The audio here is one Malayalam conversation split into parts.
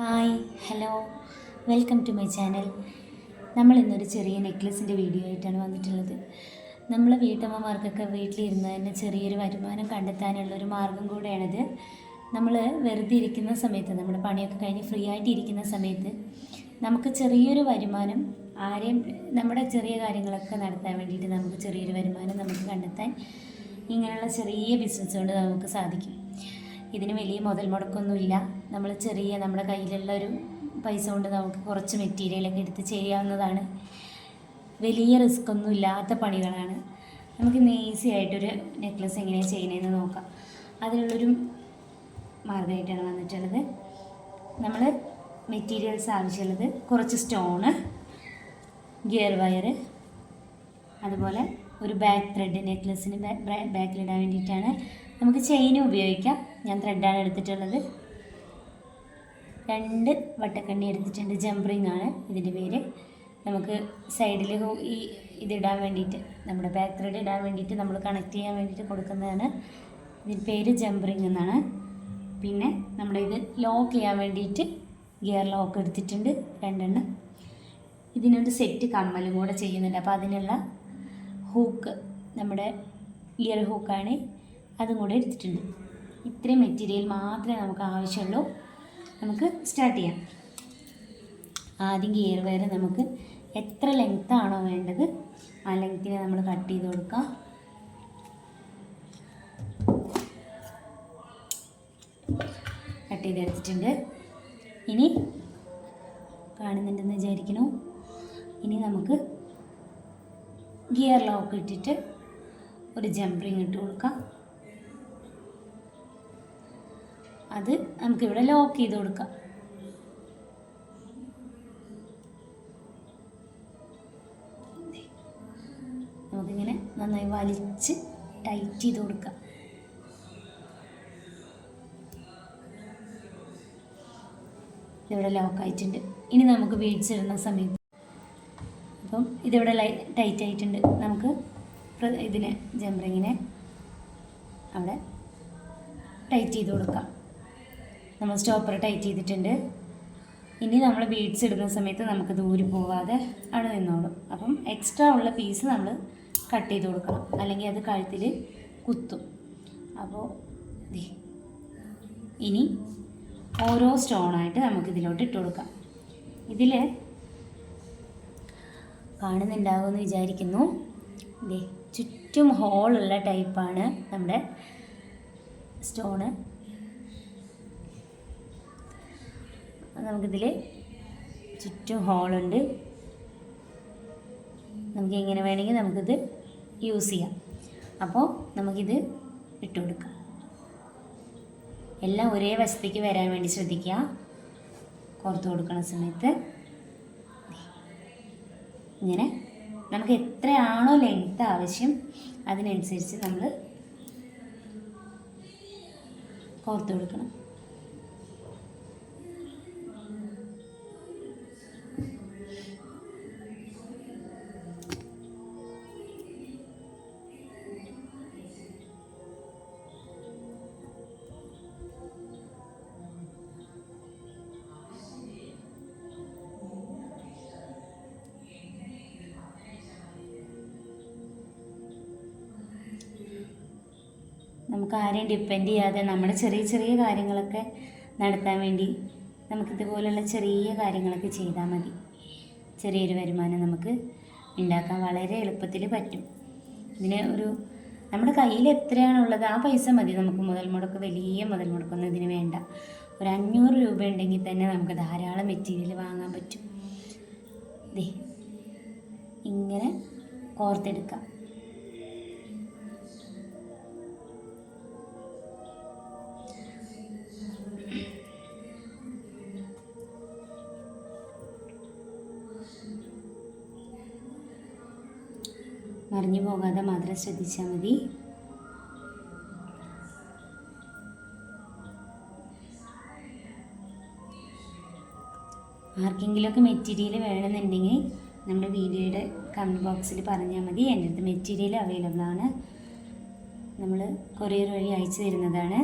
Hi hello welcome to my channel. നമ്മൾ ഇന്നൊരു ചെറിയ നെക്ലസിൻ്റെ വീഡിയോ ആയിട്ടാണ് വന്നിട്ടുള്ളത്. നമ്മൾ വീട്ടമ്മമാർക്കൊക്കെ വീട്ടിലിരുന്ന് തന്നെ ചെറിയൊരു വരുമാനം കണ്ടെത്താനുള്ളൊരു മാർഗം കൂടെയാണിത്. നമ്മൾ വെറുതെ ഇരിക്കുന്ന സമയത്ത്, നമ്മുടെ പണിയൊക്കെ കഴിഞ്ഞ് ഫ്രീ ആയിട്ട് ഇരിക്കുന്ന സമയത്ത് നമുക്ക് ചെറിയൊരു വരുമാനം, ആരെയും നമ്മുടെ ചെറിയ കാര്യങ്ങളൊക്കെ നടത്താൻ വേണ്ടിയിട്ട് നമുക്ക് ചെറിയൊരു വരുമാനം നമുക്ക് കണ്ടെത്താൻ ഇങ്ങനെയുള്ള ചെറിയ ബിസിനസ് കൊണ്ട് നമുക്ക് സാധിക്കും. ഇതിന് വലിയ മുതൽ മുടക്കൊന്നുമില്ല. നമ്മൾ നമ്മുടെ കയ്യിലുള്ള ഒരു പൈസ കൊണ്ട് നമുക്ക് കുറച്ച് മെറ്റീരിയലൊക്കെ എടുത്ത് ചെയ്യാവുന്നതാണ്. വലിയ റിസ്ക് ഒന്നും ഇല്ലാത്ത പണികളാണ്. നമുക്കിന്ന് ഈസി ആയിട്ടൊരു നെക്ലസ് എങ്ങനെയാണ് ചെയ്യുന്നതെന്ന് നോക്കാം. അതിനുള്ളൊരു മാർഗ്ഗമായിട്ടാണ് വന്നിട്ടുള്ളത്. നമ്മൾ മെറ്റീരിയൽസ് ആവശ്യമുള്ളത് കുറച്ച് സ്റ്റോണ്, ഗിയർ വയർ, അതുപോലെ ഒരു ബാക്ക് ത്രെഡ്, നെക്ലസിന് ബാക്കിലിടാൻ വേണ്ടിയിട്ടാണ്. നമുക്ക് ചെയിനും ഉപയോഗിക്കാം. ഞാൻ ത്രെഡാണ് എടുത്തിട്ടുള്ളത്. 2 വട്ടക്കണ്ണി എടുത്തിട്ടുണ്ട്. ജംപറിങ് ആണ് ഇതിൻ്റെ പേര്. നമുക്ക് സൈഡിൽ ഈ ഇതിടാൻ വേണ്ടിയിട്ട്, നമ്മുടെ ബാക്ക് ത്രെഡ് ഇടാൻ വേണ്ടിയിട്ട്, നമ്മൾ കണക്ട് ചെയ്യാൻ വേണ്ടിയിട്ട് കൊടുക്കുന്നതാണ്. ഇതിൻ്റെ പേര് ജംപറിങ് എന്നാണ്. പിന്നെ നമ്മളിത് ലോക്ക് ചെയ്യാൻ വേണ്ടിയിട്ട് ഗിയർ ലോക്ക് എടുത്തിട്ടുണ്ട് 2 എണ്ണം. ഇതിനൊരു സെറ്റ് കമ്മലും കൂടെ ചെയ്യുന്നുണ്ട്. അപ്പോൾ അതിനുള്ള ഹൂക്ക്, നമ്മുടെ ഇയർ ഹൂക്കാണ്, അതും കൂടെ എടുത്തിട്ടുണ്ട്. ഇത്രയും മെറ്റീരിയൽ മാത്രമേ നമുക്ക് ആവശ്യമുള്ളൂ. നമുക്ക് സ്റ്റാർട്ട് ചെയ്യാം. ആദ്യം ഗിയർ വയർ നമുക്ക് എത്ര ലെങ്ത്താണോ വേണ്ടത് ആ ലെങ്ത്തിന് നമ്മൾ കട്ട് ചെയ്ത് കൊടുക്കാം. കട്ട് ചെയ്തെടുത്തിട്ടുണ്ട്. ഇനി കാണുന്നുണ്ടെന്ന് വിചാരിക്കുന്നു. ഇനി നമുക്ക് ഗിയർ ലോക്ക് ഇട്ടിട്ട് ഒരു ജംപറിങ് ഇട്ട് കൊടുക്കാം. അത് നമുക്കിവിടെ ലോക്ക് ചെയ്ത് കൊടുക്കാം. നമുക്കിങ്ങനെ നന്നായി വലിച്ച് ടൈറ്റ് ചെയ്ത് കൊടുക്കാം. ഇതിവിടെ ലോക്കായിട്ടുണ്ട്. ഇനി നമുക്ക് ബീഡ്സ് ഇടുന്ന സമയത്ത്, അപ്പം ഇതിവിടെ ടൈറ്റ് ആയിട്ടുണ്ട്. നമുക്ക് ഇതിനെ ജംപറിങ്ങിനെ അവിടെ ടൈറ്റ് ചെയ്ത് കൊടുക്കാം. നമ്മൾ സ്റ്റോപ്പർ ടൈറ്റ് ചെയ്തിട്ടുണ്ട്. ഇനി നമ്മൾ ബീഡ്സ് ഇടുന്ന സമയത്ത് നമുക്ക് ദൂരെ പോവാതെ അവിടെ നിന്നോളും. അപ്പം എക്സ്ട്രാ ഉള്ള പീസ് നമ്മൾ കട്ട് ചെയ്ത് കൊടുക്കണം, അല്ലെങ്കിൽ അത് കഴുത്തിൽ കുത്തും. അപ്പോൾ ഇനി ഓരോ സ്റ്റോണായിട്ട് നമുക്കിതിലോട്ട് ഇട്ട് കൊടുക്കാം. ഇതിൽ കാണുന്നുണ്ടാകുമെന്ന് വിചാരിക്കുന്നു. ചുറ്റും ഹോളുള്ള ടൈപ്പാണ് നമ്മുടെ സ്റ്റോണ്. നമുക്കിതിൽ ചുറ്റും ഹോളുണ്ട്. നമുക്ക് എങ്ങനെ വേണമെങ്കിൽ നമുക്കിത് യൂസ് ചെയ്യാം. അപ്പോൾ നമുക്കിത് ഇട്ട് കൊടുക്കാം. എല്ലാം ഒരേ വശത്തേക്ക് വരാൻ വേണ്ടി ശ്രദ്ധിക്കുക. കോർത്ത് കൊടുക്കുന്ന സമയത്ത് ഇങ്ങനെ നമുക്ക് എത്രയാണോ ലെങ്ത്ത് ആവശ്യം അതിനനുസരിച്ച് നമ്മൾ കോർത്ത് കൊടുക്കണം. നമുക്ക് ആരെയും ഡിപ്പെൻഡ് ചെയ്യാതെ നമ്മുടെ ചെറിയ ചെറിയ കാര്യങ്ങളൊക്കെ നടത്താൻ വേണ്ടി നമുക്കിതുപോലുള്ള ചെറിയ കാര്യങ്ങളൊക്കെ ചെയ്താൽ മതി. ചെറിയൊരു വരുമാനം നമുക്ക് ഉണ്ടാക്കാൻ വളരെ എളുപ്പത്തിൽ പറ്റും. ഇതിന് നമ്മുടെ കയ്യിൽ എത്രയാണുള്ളത് ആ പൈസ മതി. നമുക്ക് വലിയ മുതൽ മുടക്കൊന്നും ഇതിന് വേണ്ട. ഒരു 500 രൂപ ഉണ്ടെങ്കിൽ തന്നെ നമുക്ക് ധാരാളം മെറ്റീരിയൽ വാങ്ങാൻ പറ്റും. ഇങ്ങനെ കോർത്തെടുക്കാം. മറിഞ്ഞു പോകാതെ മാത്രം ശ്രദ്ധിച്ചാൽ മതി. ആർക്കെങ്കിലുമൊക്കെ മെറ്റീരിയൽ വേണമെന്നുണ്ടെങ്കിൽ നമ്മുടെ വീഡിയോയുടെ കമൻറ്റ് ബോക്സിൽ പറഞ്ഞാൽ മതി. എൻ്റെ അടുത്ത് മെറ്റീരിയൽ അവൈലബിൾ ആണ്. നമ്മൾ കൊറിയർ വഴി അയച്ചു തരുന്നതാണ്.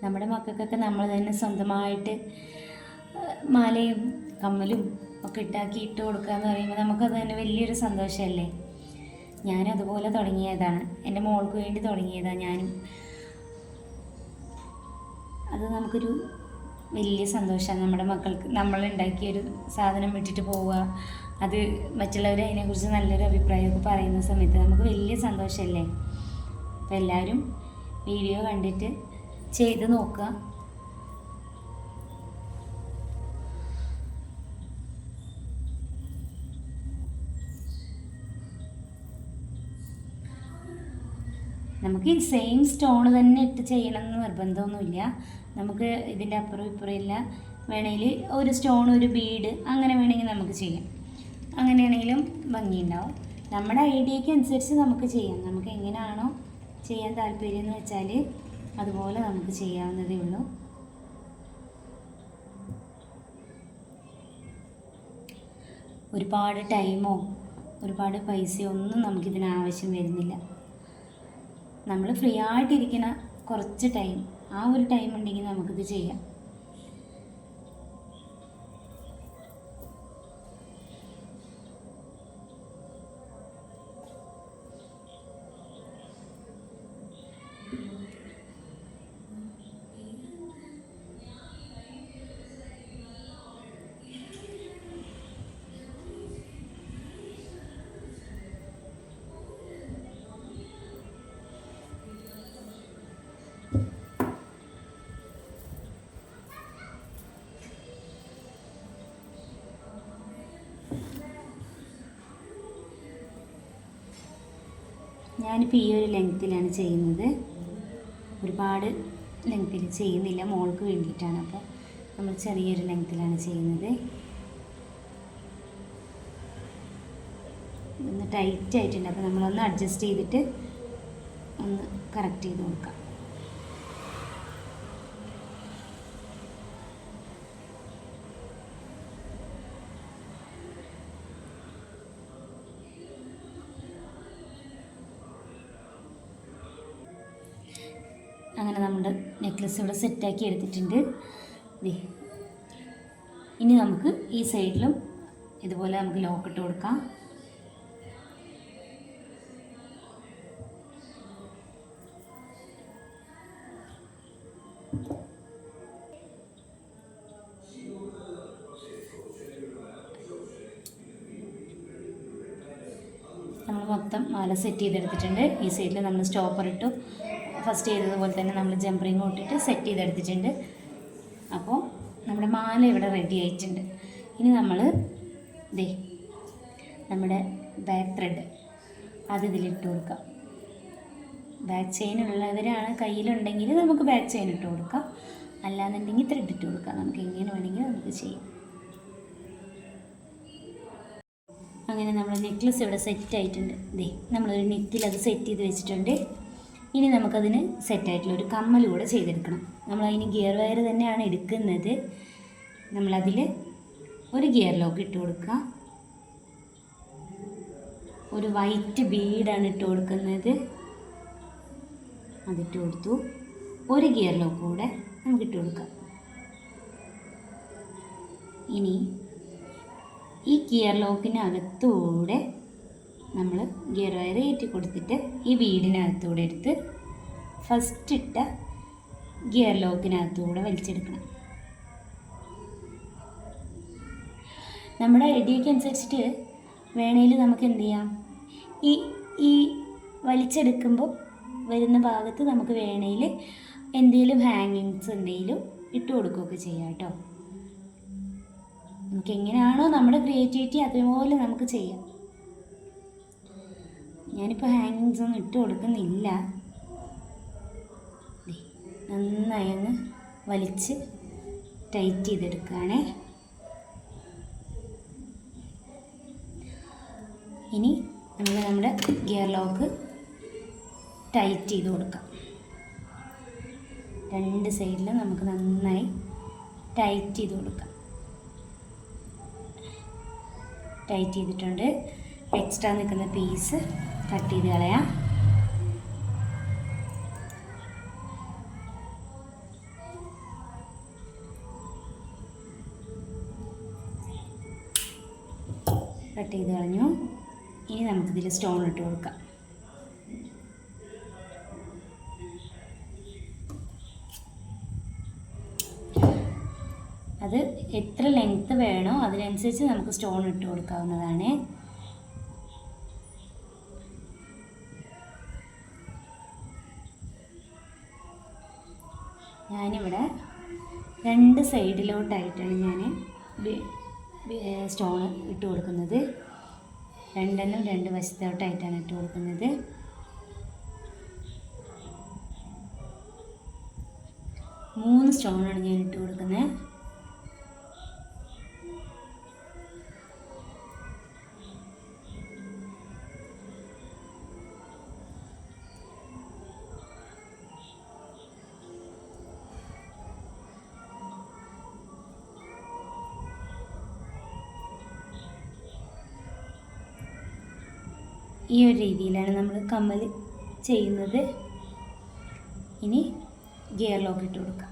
നമ്മുടെ മക്കൾക്കൊക്കെ നമ്മൾ തന്നെ സ്വന്തമായിട്ട് മാലയും കമ്മലും ഒക്കെ ഇട്ട് കൊടുക്കുക എന്ന് പറയുമ്പോൾ നമുക്കത് തന്നെ വലിയൊരു സന്തോഷമല്ലേ. ഞാനും അതുപോലെ തുടങ്ങിയതാണ്, എൻ്റെ മോൾക്ക് വേണ്ടി തുടങ്ങിയതാണ് ഞാനും. അത് നമുക്കൊരു വലിയ സന്തോഷമാണ്. നമ്മുടെ മക്കൾക്ക് നമ്മളുണ്ടാക്കിയൊരു സാധനം വിട്ടിട്ട് പോവുക, അത് മറ്റുള്ളവർ അതിനെക്കുറിച്ച് നല്ലൊരു അഭിപ്രായമൊക്കെ പറയുന്ന സമയത്ത് നമുക്ക് വലിയ സന്തോഷമല്ലേ. അപ്പോൾ എല്ലാവരും വീഡിയോ കണ്ടിട്ട് ചെയ്ത് നോക്കുക. നമുക്ക് ഈ സെയിം സ്റ്റോൺ തന്നെ ഇട്ട് ചെയ്യണമെന്ന് നിർബന്ധമൊന്നുമില്ല. നമുക്ക് ഇതിൻ്റെ അപ്പുറം ഇപ്പുറം ഇല്ല, വേണമെങ്കിൽ ഒരു സ്റ്റോൺ ഒരു ബീഡ് അങ്ങനെ വേണമെങ്കിൽ നമുക്ക് ചെയ്യാം. അങ്ങനെയാണെങ്കിലും ഭംഗിയുണ്ടാവും. നമ്മുടെ ഐഡിയയ്ക്ക് അനുസരിച്ച് നമുക്ക് ചെയ്യാം. നമുക്ക് എങ്ങനെയാണോ ചെയ്യാൻ താല്പര്യം എന്ന് വെച്ചാൽ അതുപോലെ നമുക്ക് ചെയ്യാവുന്നതേ ഉള്ളൂ. ഒരുപാട് ടൈമോ ഒരുപാട് പൈസയോ ഒന്നും നമുക്കിതിന് ആവശ്യം വരുന്നില്ല. നമ്മൾ ഫ്രീ ആയിട്ടിരിക്കുന്ന കുറച്ച് ടൈം, ആ ഒരു ടൈം ഉണ്ടെങ്കിൽ നമുക്കിത് ചെയ്യാം. ഞാനിപ്പോൾ ഈ ഒരു ലെങ്ത്തിലാണ് ചെയ്യുന്നത്, ഒരുപാട് ലെങ്ത്തിൽ ചെയ്യുന്നില്ല, മോൾക്ക് വേണ്ടിയിട്ടാണ്. അപ്പോൾ നമ്മൾ ചെറിയൊരു ലെങ്ത്തിലാണ് ചെയ്യുന്നത്. ഒന്ന് ടൈറ്റ് ആയിട്ടുണ്ട്, അപ്പോൾ നമ്മളൊന്ന് അഡ്ജസ്റ്റ് ചെയ്തിട്ട് ഒന്ന് കറക്റ്റ് ചെയ്ത് കൊടുക്കാം. അങ്ങനെ നമ്മുടെ നെക്ലസ് ഇവിടെ സെറ്റാക്കി എടുത്തിട്ടുണ്ട്. ഇനി നമുക്ക് ഈ സൈഡിലും ഇതുപോലെ നമുക്ക് ലോക്ക് ഇട്ട് കൊടുക്കാം. നമ്മൾ മൊത്തം മാല സെറ്റ് ചെയ്തെടുത്തിട്ടുണ്ട്. ഈ സൈഡിൽ നമ്മൾ സ്റ്റോപ്പർ ഇട്ടു, ഫസ്റ്റ് ചെയ്തതുപോലെ തന്നെ നമ്മൾ ജംപറിങ് ഇട്ടിട്ട് സെറ്റ് ചെയ്തെടുത്തിട്ടുണ്ട്. അപ്പോൾ നമ്മുടെ മാല ഇവിടെ റെഡി ആയിട്ടുണ്ട്. ഇനി നമ്മൾ നമ്മുടെ ബാക്ക് ത്രെഡ് അത് ഇതിലിട്ട് കൊടുക്കാം. ബാക്ക് ചെയിൻ ഉള്ളവരാണ് കയ്യിലുണ്ടെങ്കിൽ നമുക്ക് ബാക്ക് ചെയിൻ ഇട്ട് കൊടുക്കാം, അല്ലാന്നുണ്ടെങ്കിൽ ത്രെഡ് ഇട്ട് കൊടുക്കാം. നമുക്ക് എങ്ങനെ വേണമെങ്കിൽ നമുക്ക് ചെയ്യാം. അങ്ങനെ നമ്മുടെ നെക്ലസ് ഇവിടെ സെറ്റ് ആയിട്ടുണ്ട്. നമ്മളൊരു നെറ്റിൽ അത് സെറ്റ് ചെയ്ത് വെച്ചിട്ടുണ്ട്. ഇനി നമുക്കതിന് സെറ്റായിട്ടുള്ളൊരു കമ്മൽ കൂടെ ചെയ്തെടുക്കണം. നമ്മളതിന് ഗിയർ വയർ തന്നെയാണ് എടുക്കുന്നത്. നമ്മളതിൽ ഒരു ഗിയർ ലോക്ക് ഇട്ട് കൊടുക്കുക. ഒരു വൈറ്റ് ബീഡാണ് ഇട്ട് കൊടുക്കുന്നത്, അതിട്ട് കൊടുത്തു. ഒരു ഗിയർ ലോക്ക് കൂടെ നമുക്ക് ഇട്ട് കൊടുക്കാം. ഇനി ഈ ഗിയർ ലോക്കിനകത്തൂടെ നമ്മൾ ഗിയർ വയർ കയറ്റി കൊടുത്തിട്ട് ഈ ബീഡിനകത്തൂടെ എടുത്ത് ഫസ്റ്റ് ഇട്ട ഗിയർ ലോക്കിനകത്തൂടെ വലിച്ചെടുക്കണം. നമ്മുടെ ഐഡിയയ്ക്ക് അനുസരിച്ചിട്ട് വേണമെങ്കിൽ നമുക്ക് എന്ത് ചെയ്യാം, ഈ വലിച്ചെടുക്കുമ്പോൾ വരുന്ന ഭാഗത്ത് നമുക്ക് വേണമെങ്കിൽ എന്തെങ്കിലും ഹാങ്ങിങ്സ് എന്തെങ്കിലും ഇട്ട് കൊടുക്കുകയൊക്കെ ചെയ്യാം കേട്ടോ. നമുക്ക് എങ്ങനെയാണോ നമ്മുടെ ക്രിയേറ്റിവിറ്റി അതുപോലെ നമുക്ക് ചെയ്യാം. ഞാനിപ്പോൾ ഹാങ്ങിങ്സ് ഒന്നും ഇട്ട് കൊടുക്കുന്നില്ല. നന്നായി ഒന്ന് വലിച്ച് ടൈറ്റ് ചെയ്തെടുക്കുകയാണേ. ഇനി നമുക്ക് നമ്മുടെ ഗിയർ ലോക്ക് ടൈറ്റ് ചെയ്ത് കൊടുക്കാം. രണ്ട് സൈഡിലും നമുക്ക് നന്നായി ടൈറ്റ് ചെയ്ത് കൊടുക്കാം. ടൈറ്റ് ചെയ്തിട്ടുണ്ട്. എക്സ്ട്രാ നിൽക്കുന്ന പീസ് കട്ട് ചെയ്ത് കളയാം. കട്ട് ചെയ്ത് കളഞ്ഞു. ഇനി നമുക്കിതിൽ സ്റ്റോൺ ഇട്ട് കൊടുക്കാം. അത് എത്ര ലെങ്ത്ത് വേണോ അതിനനുസരിച്ച് നമുക്ക് സ്റ്റോൺ ഇട്ട് കൊടുക്കാവുന്നതാണ്. ഞാനിവിടെ 2 സൈഡിലോട്ടായിട്ടാണ് ഞാൻ സ്റ്റോൺ ഇട്ട് കൊടുക്കുന്നത്. 2 വശത്തോട്ടായിട്ടാണ് ഇട്ട് കൊടുക്കുന്നത്. മൂന്ന് സ്റ്റോണാണ് ഞാൻ ഇട്ട് കൊടുക്കുന്നത്. ഈ ഒരു രീതിയിലാണ് നമ്മൾ കമ്മൽ ചെയ്യുന്നത്. ഇനി ഗിയർ ലോക്ക് ഇട്ട് കൊടുക്കാം.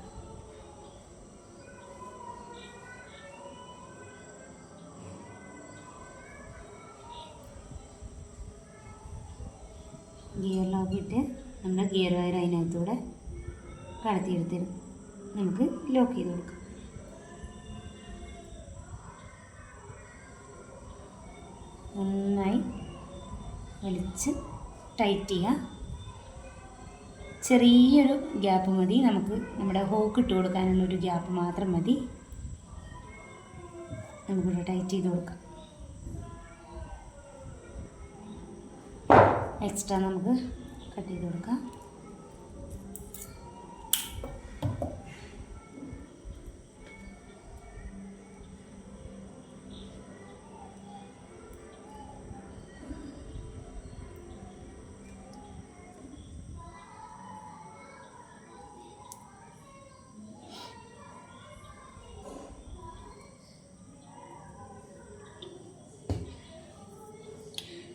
ഗിയർ ലോക്ക് ഇട്ട് നമ്മുടെ ഗിയർ വയർ അതിനകത്തൂടെ കടത്തിയെടുത്ത് നമുക്ക് ലോക്ക് ചെയ്ത് കൊടുക്കാം. നന്നായി വലിച്ച് ടൈറ്റ് ചെയ്യുക. ചെറിയൊരു ഗ്യാപ്പ് മതി, നമുക്ക് നമ്മുടെ ഹോക്ക് ഇട്ട് കൊടുക്കാനുള്ളൊരു ഗ്യാപ്പ് മാത്രം മതി. നമുക്കിവിടെ ടൈറ്റ് ചെയ്ത് കൊടുക്കാം. എക്സ്ട്രാ നമുക്ക് കട്ട് ചെയ്ത് കൊടുക്കാം.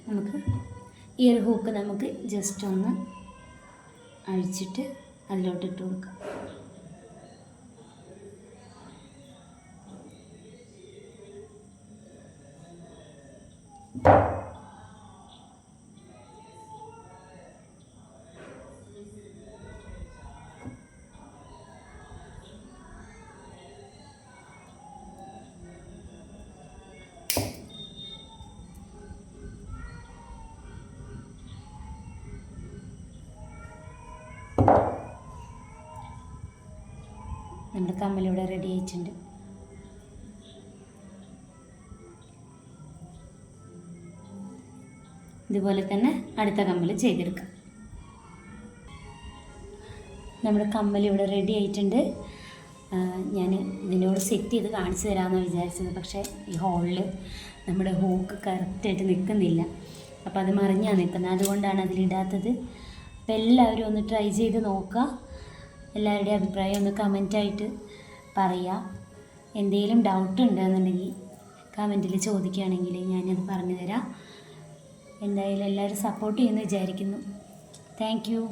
നമുക്ക് ഈ ഒരു ഹൂക്ക് നമുക്ക് ജസ്റ്റ് ഒന്ന് അഴിച്ചിട്ട് അതിലോട്ട് ഇട്ട് കൊടുക്കാം. നമ്മുടെ കമ്മലിവിടെ റെഡി ആയിട്ടുണ്ട്. ഇതുപോലെ തന്നെ അടുത്ത കമ്മൽ ചെയ്തെടുക്കാം. നമ്മുടെ കമ്മലിവിടെ റെഡി ആയിട്ടുണ്ട്. ഞാൻ ഇതിനോട് സെറ്റ് ചെയ്ത് കാണിച്ചു തരാമെന്ന് വിചാരിച്ചത്, പക്ഷേ ഈ ഹോളിൽ നമ്മുടെ ഹൂക്ക് കറക്റ്റായിട്ട് നിൽക്കുന്നില്ല. അപ്പോൾ അത് മറിഞ്ഞാണ് നിൽക്കുന്നത്, അതുകൊണ്ടാണ് അതിലിടാത്തത്. അപ്പോൾ എല്ലാവരും ഒന്ന് ട്രൈ ചെയ്ത് നോക്കുക. എല്ലാവരുടെയും അഭിപ്രായം ഒന്ന് കമൻറ്റായിട്ട് പറയുക. എന്തെങ്കിലും ഡൗട്ട് ഉണ്ടെന്നുണ്ടെങ്കിൽ കമൻറ്റിൽ ചോദിക്കുകയാണെങ്കിൽ ഞാനത് പറഞ്ഞു തരാം. എന്തായാലും എല്ലാവരും സപ്പോർട്ട് ചെയ്യുമെന്ന് വിചാരിക്കുന്നു. Thank you.